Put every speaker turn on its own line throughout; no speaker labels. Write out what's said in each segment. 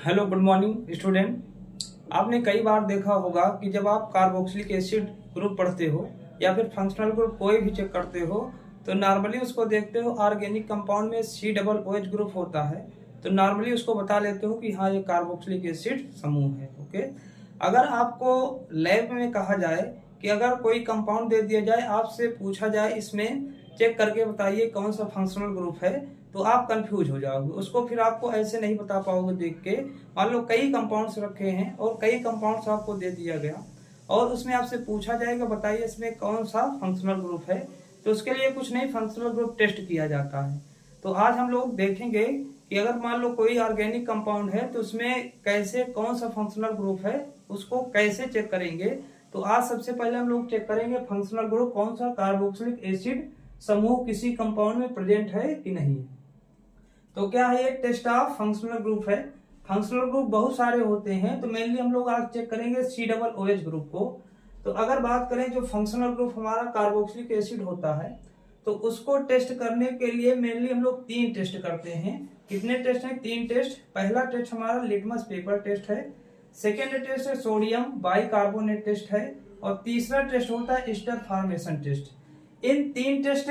Hello good morning student. आपने कई बार देखा होगा कि जब आप कार्बोक्सिलिक एसिड ग्रुप पढ़ते हो या फिर फंक्शनल ग्रुप कोई भी चेक करते हो तो नॉर्मली उसको देखते हो ऑर्गेनिक कंपाउंड में COOH ग्रुप होता है तो नॉर्मली उसको बता लेते हो कि हाँ ये कार्बोक्सिलिक एसिड समूह है। ओके, अगर आपको लैब में कहा जाए कि अगर कोई कंपाउंड दे दिया जाए, आपसे पूछा जाए इसमें चेक करके बताइए कौन सा फंक्शनल ग्रुप है, तो आप कंफ्यूज हो जाओगे। उसको फिर आपको ऐसे नहीं बता पाओगे देख के। मान लो कई कंपाउंड्स रखे हैं और कई कंपाउंड्स आपको दे दिया गया और उसमें आपसे पूछा जाएगा बताइए इसमें कौन सा फंक्शनल ग्रुप है, तो उसके लिए कुछ नहीं, फंक्शनल ग्रुप टेस्ट किया जाता है। तो आज हम लोग देखेंगे कि अगर मान लो कोई ऑर्गेनिक कंपाउंड है तो उसमें कैसे कौन सा फंक्शनल ग्रुप है उसको कैसे चेक करेंगे। तो आज सबसे पहले हम लोग चेक करेंगे फंक्शनल ग्रुप कौन सा कार्बोक्सिलिक एसिड समूह किसी कंपाउंड में प्रेजेंट है कि नहीं। तो क्या है, ये टेस्ट ऑफ फंक्शनल ग्रुप है। फंक्शनल ग्रुप बहुत सारे होते हैं तो मेनली हम लोग आज चेक करेंगे COOH ग्रुप को। तो अगर बात करें जो फंक्शनल ग्रुप हमारा कार्बोक्सिलिक एसिड होता है तो उसको टेस्ट करने के लिए मेनली हम लोग 3 टेस्ट करते हैं। कितने टेस्ट हैं? 3 टेस्ट। पहला टेस्ट हमारा लिटमस पेपर टेस्ट है, सेकेंड टेस्ट है सोडियम बाइकार्बोनेट टेस्ट है और तीसरा टेस्ट होता है ईस्टर फॉर्मेशन टेस्ट। इन 3 टेस्ट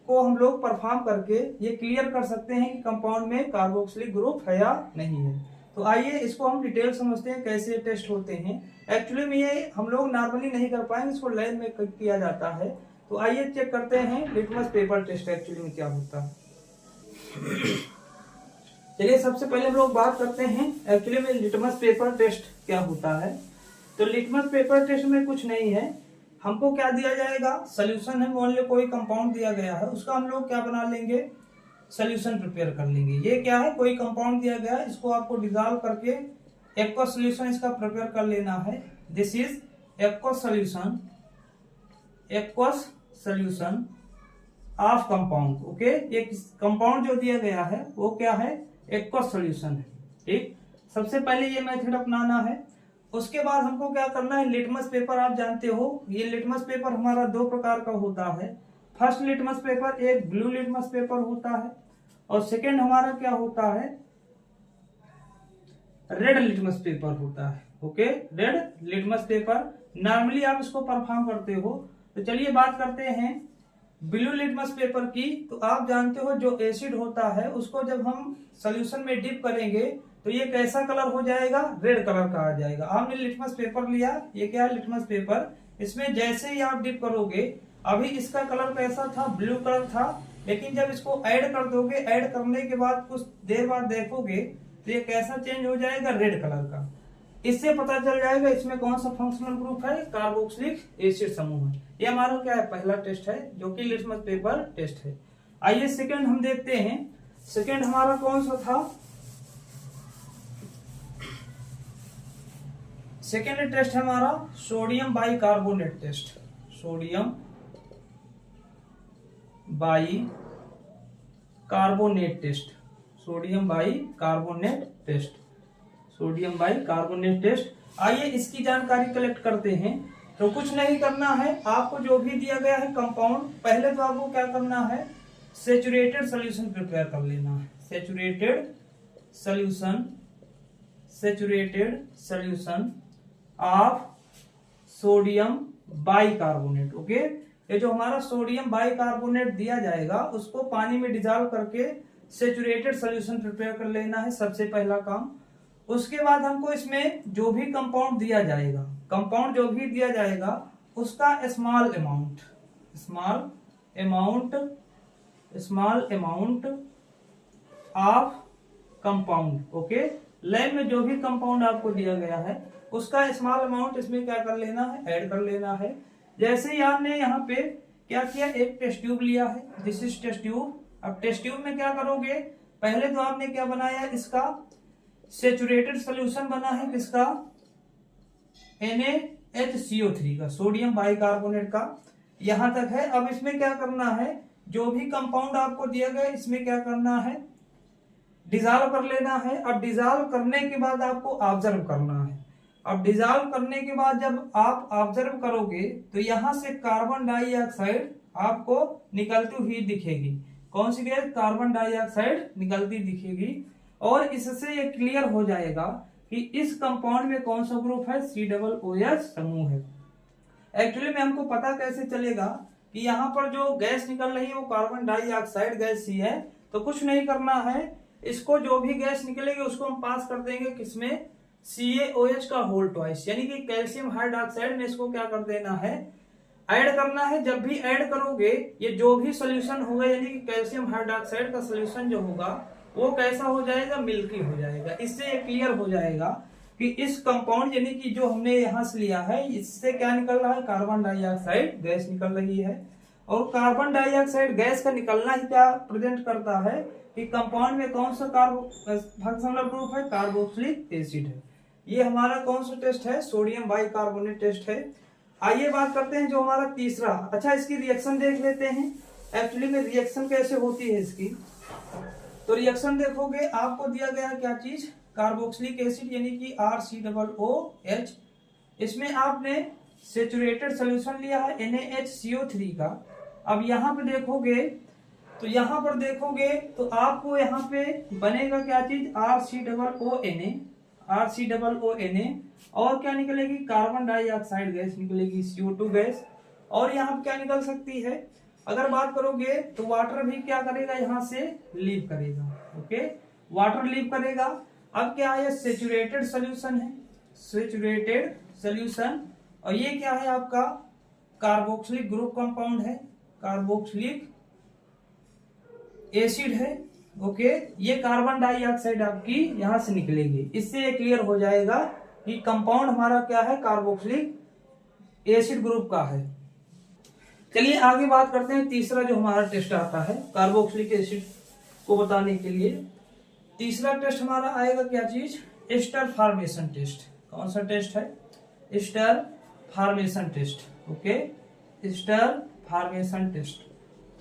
को हम लोग परफॉर्म करके ये क्लियर कर सकते हैं कि कंपाउंड में कार्बोक्सिलिक ग्रुप है या नहीं है। तो आइए इसको हम डिटेल समझते हैं कैसे टेस्ट होते हैं। एक्चुअली में ये हम लोग नॉर्मली नहीं कर पाएंगे, इसको लैब में किया जाता है। तो आइए चेक करते हैं लिटमस पेपर टेस्ट एक्चुअली में क्या होता है। चलिए सबसे पहले हम लोग बात करते हैं एक्चुअली में लिटमस पेपर टेस्ट क्या होता है। तो लिटमस पेपर टेस्ट में कुछ नहीं है, हमको क्या दिया जाएगा, सोल्यूशन है। मान लो कोई कंपाउंड दिया गया है, उसका हम लोग क्या बना लेंगे, सोल्यूशन प्रिपेयर कर लेंगे। ये क्या है, कोई कंपाउंड दिया गया है, इसको आपको डिसॉल्व करके एक्वस सोल्यूशन इसका प्रिपेयर कर लेना है। This is aqueous solution, aqueous solution of compound. Okay, ये कंपाउंड जो दिया गया है वो क्या है, एक्वस सोल्यूशन है। ठीक, सबसे पहले ये मेथड अपनाना है। उसके बाद हमको क्या करना है, लिटमस पेपर आप जानते हो, ये लिटमस पेपर हमारा 2 प्रकार का होता है। फर्स्ट लिटमस पेपर एक ब्लू लिटमस पेपर होता है और सेकेंड हमारा क्या होता है, रेड लिटमस पेपर होता है। Okay, red litmus paper normally आप इसको परफॉर्म करते हो। तो चलिए बात करते हैं ब्लू लिटमस पेपर की। तो आप जानते हो जो एसिड होता है उसको जब हम सोल्यूशन में डिप करेंगे तो ये कैसा कलर हो जाएगा, रेड कलर का आ जाएगा। आपने लिटमस पेपर लिया, ये क्या है लिटमस पेपर, इसमें जैसे ही आप डिप करोगे, अभी इसका कलर कैसा था, ब्लू कलर था, लेकिन जब इसको ऐड कर दोगे, ऐड करने के बाद कुछ देर बाद देखोगे तो ये कैसा चेंज हो जाएगा, रेड कलर का। इससे पता चल जाएगा इसमें कौन सा फंक्शनल ग्रुप है, कार्बोक्सिलिक एसिड समूह है। ये हमारा क्या है, पहला टेस्ट है जो कि लिटमस पेपर टेस्ट है। आइए सेकंड हम देखते हैं, सेकंड हमारा कौन सा था। सेकेंड टेस्ट है हमारा sodium bicarbonate test, sodium bicarbonate test, sodium bicarbonate test, sodium bicarbonate test. आइए इसकी जानकारी कलेक्ट करते हैं। तो कुछ नहीं करना है, आपको जो भी दिया गया है कंपाउंड, पहले तो आपको क्या करना है, सैचुरेटेड सोल्यूशन प्रिपेयर कर लेना है। Saturated solution, saturated solution of sodium bicarbonate. Okay, ये जो हमारा सोडियम बाइकार्बोनेट दिया जाएगा उसको पानी में डिसॉल्व करके सैचुरेटेड सोल्यूशन प्रिपेयर कर लेना है, सबसे पहला काम। उसके बाद हमको इसमें जो भी कंपाउंड दिया जाएगा, कंपाउंड जो भी दिया जाएगा उसका small amount, small amount, small amount of compound. Okay, lab में जो भी कंपाउंड आपको दिया गया है उसका स्मॉल अमाउंट इसमें क्या कर लेना है, ऐड कर लेना है। जैसे ही आपने यहाँ पे क्या किया, एक टेस्ट ट्यूब लिया है, दिस इज टेस्ट ट्यूब। अब टेस्ट ट्यूब में क्या करोगे, पहले तो आपने क्या बनाया, इसका सैचुरेटेड सोल्यूशन बना है, किसका, NaHCO3 का, सोडियम बाइकार्बोनेट का, यहां तक है। अब इसमें क्या करना है, जो भी कंपाउंड आपको दिया गया इसमें क्या करना है, डिसॉल्व कर लेना है। अब डिसॉल्व करने के बाद आपको ऑब्जर्व करना है। अब डिसॉल्व करने के बाद जब आप ऑब्जर्व करोगे तो यहां से कार्बन डाइऑक्साइड आपको निकलती हुई दिखेगी। कौन सी गैस, कार्बन डाइऑक्साइड निकलती दिखेगी। और इससे ये क्लियर हो जाएगा कि इस कंपाउंड में कौन सा ग्रुप है, COOH समूह है। एक्चुअली में हमको पता कैसे चलेगा कि यहाँ पर जो गैस निकल रही है वो कार्बन डाइऑक्साइड गैस ही है, तो कुछ नहीं करना है, इसको जो भी गैस निकलेगी उसको हम पास कर देंगे किसमें, CaOH का होल ट्वाइस, यानी कि कैल्शियम हाइड्रोक्साइड में इसको क्या कर देना है, ऐड करना है। जब भी ऐड करोगे ये जो भी सोल्यूशन होगा, यानी कि कैल्शियम हाइड्रोक्साइड का सोल्यूशन जो होगा वो कैसा हो जाएगा, मिल्की हो जाएगा। इससे ये क्लियर हो जाएगा कि इस कंपाउंड यानी कि जो हमने यहाँ से लिया है इससे क्या निकल रहा है, कार्बन डाइऑक्साइड गैस निकल रही है। और कार्बन डाइऑक्साइड गैस का निकलना ही क्या प्रेजेंट करता है कि कंपाउंड में कौन सा फंक्शनल ग्रुप है, कार्बोक्सिलिक एसिड है। ये हमारा कौन सा टेस्ट है, सोडियम बाइकार्बोनेट टेस्ट है। आइए बात करते हैं जो हमारा तीसरा, अच्छा इसकी रिएक्शन देख लेते हैं। एक्चुअली में रिएक्शन कैसे होती है इसकी, तो रिएक्शन देखोगे आपको दिया गया क्या चीज, कार्बोक्सिलिक एसिड यानी कि RCOOH। इसमें आपने सेचुरेटेड सॉल्यूशन लिया है NaHCO3 का। अब यहाँ पे देखोगे तो यहाँ पर देखोगे तो आपको यहाँ पे बनेगा क्या चीज, RCOONA और क्या निकलेगी, कार्बन डाइऑक्साइड गैस निकलेगी, CO2 गैस। और यहाँ पे क्या निकल सकती है, अगर बात करोगे तो वाटर भी क्या करेगा, यहाँ से लीव करेगा। ओके, वाटर लीव करेगा। अब क्या है, सेचुरेटेड सोल्यूशन है, सेचुरेटेड सोल्यूशन। और ये क्या है आपका कार्बोक्सिलिक ग्रुप कंपाउंड है, कार्बोक्सिलिक एसिड है। ओके, ये कार्बन डाइऑक्साइड आपकी यहां से निकलेगी। इससे ये क्लियर हो जाएगा कि कंपाउंड हमारा क्या है, कार्बोक्सिलिक एसिड ग्रुप का है। चलिए आगे बात करते हैं, तीसरा जो हमारा टेस्ट आता है कार्बोक्सिलिक एसिड को बताने के लिए। तीसरा टेस्ट हमारा आएगा क्या चीज, एस्टर फॉर्मेशन टेस्ट। कौन सा टेस्ट है, ester formation test. Okay, ester formation test.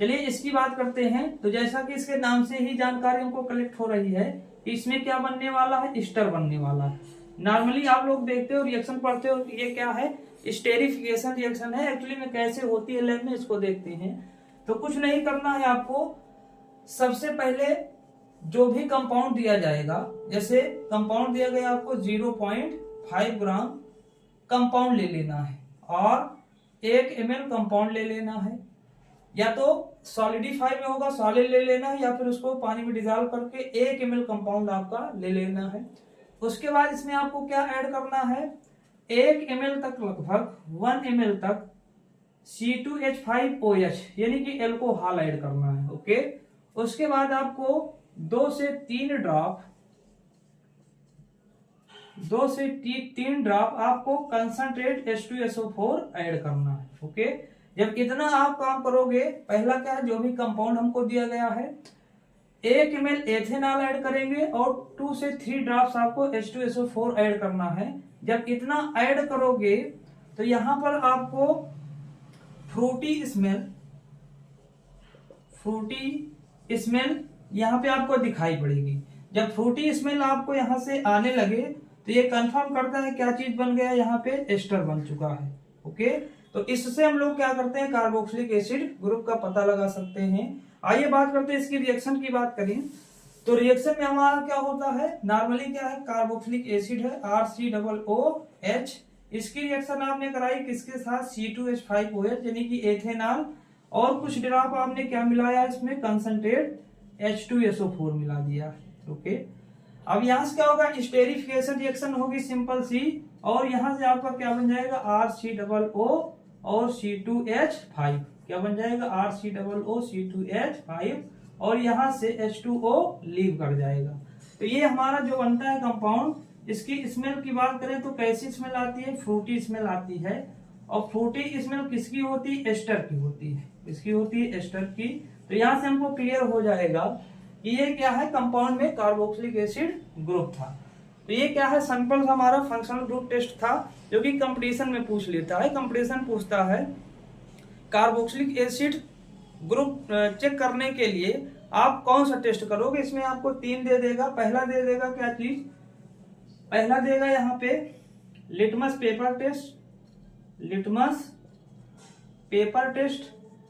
चलिए इसकी बात करते हैं। तो जैसा कि इसके नाम से ही जानकारी हमको कलेक्ट हो रही है कि इसमें क्या बनने वाला है, एस्टर बनने वाला है। नॉर्मली आप लोग देखते हो, रिएक्शन पढ़ते हो, ये क्या है, स्टेरिफिकेशन रिएक्शन है। एक्चुअली में कैसे होती है लैब में इसको देखते हैं। तो कुछ नहीं करना है आपको, सबसे पहले जो भी कंपाउंड दिया जाएगा, जैसे कंपाउंड दिया गया आपको 0.5 ग्राम कंपाउंड ले लेना है और 1 ml कंपाउंड ले लेना है। या तो सॉलिडिफाई में होगा, सॉलिड ले लेना है, या फिर उसको पानी में डिजॉल्व करके 1 ml कंपाउंड आपका ले लेना है। उसके बाद इसमें आपको क्या ऐड करना है, 1 ml तक, लगभग 1 ml तक C2H5OH यानी कि एल्कोहल ऐड करना है। ओके, उसके बाद आपको 2 से 3 ड्रॉप आपको कंसंट्रेट H2SO4 ऐड करना है। ओके, जब इतना आप काम करोगे, पहला क्या है, जो भी कंपाउंड हमको दिया गया है 1 ml एथेनॉल ऐड करेंगे और 2 से 3 ड्रॉप्स आपको H2SO4 ऐड करना है। जब इतना ऐड करोगे तो यहां पर आपको फ्रूटी स्मेल यहाँ पे आपको दिखाई पड़ेगी। जब फ्रूटी स्मेल आपको यहाँ से आने लगे तो ये कंफर्म करता है क्या चीज बन गया, यहाँ पे एस्टर बन चुका है। ओके, तो इससे हम लोग क्या करते हैं, कार्बोक्सिलिक एसिड ग्रुप का पता लगा सकते हैं। आइए बात करते हैं इसकी रिएक्शन की बात करें तो रिएक्शन में हमारा क्या होता है, नॉर्मली क्या है, कार्बोक्सिलिक एसिड है RCOOH। इसकी रिएक्शन आपने कराई किसके साथ, C2H5OH यानी कि एथेनॉल, और कुछ ड्रॉप आपने क्या मिलाया इसमें, कंसंट्रेट H2SO4 मिला दिया। ओके, अब यहां से क्या होगा, स्टेरिफिकेशन रिएक्शन होगी सिंपल सी, और यहां से आपका क्या बन जाएगा, RCOO और C2H5 क्या बन जाएगा, RCOO C2H5, और यहां से H2O लीव कर जाएगा। तो ये हमारा जो बनता है कंपाउंड। इसकी स्मेल की बात करें तो कैसी स्मेल आती है, फ्रूटी स्मेल आती है। और फ्रूटी स्मेल किसकी होती है, एस्टर की होती है। किसकी होती है, एस्टर की। तो यहां से हमको क्लियर हो जाएगा कि ये क्या है, कंपाउंड में कार्बोक्सिलिक एसिड ग्रुप था। तो ये क्या है, सिंपल हमारा फंक्शनल ग्रुप टेस्ट था जो कि कंपटीशन में पूछ लेता है। कंपटीशन पूछता है कार्बोक्सिलिक एसिड ग्रुप चेक करने के लिए आप कौन सा टेस्ट करोगे। इसमें आपको 3 दे देगा। पहला दे देगा क्या चीज, पहला देगा यहाँ पे litmus paper test, litmus paper test.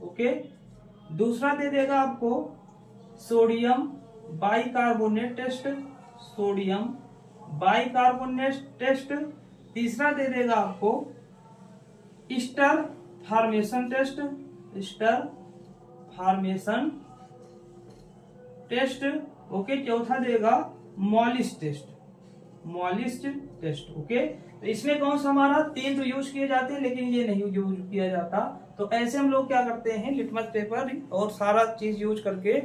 Okay, दूसरा दे देगा आपको sodium bicarbonate test, sodium bicarbonate test. तीसरा दे देगा आपको ester formation test, ester formation test. Okay, चौथा देगा Molisch test, Molisch test. Okay, तो इसमें कौन सा हमारा 3 तो यूज किए जाते हैं, लेकिन ये नहीं यूज किया जाता। तो ऐसे हम लोग क्या करते हैं, लिटमस पेपर और सारा चीज यूज करके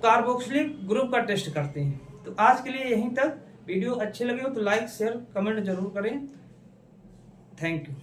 कार्बोक्सिलिक ग्रुप का टेस्ट करते हैं। तो आज के लिए यहीं तक। वीडियो अच्छे लगे हो तो लाइक शेयर कमेंट जरूर करें। Thank you.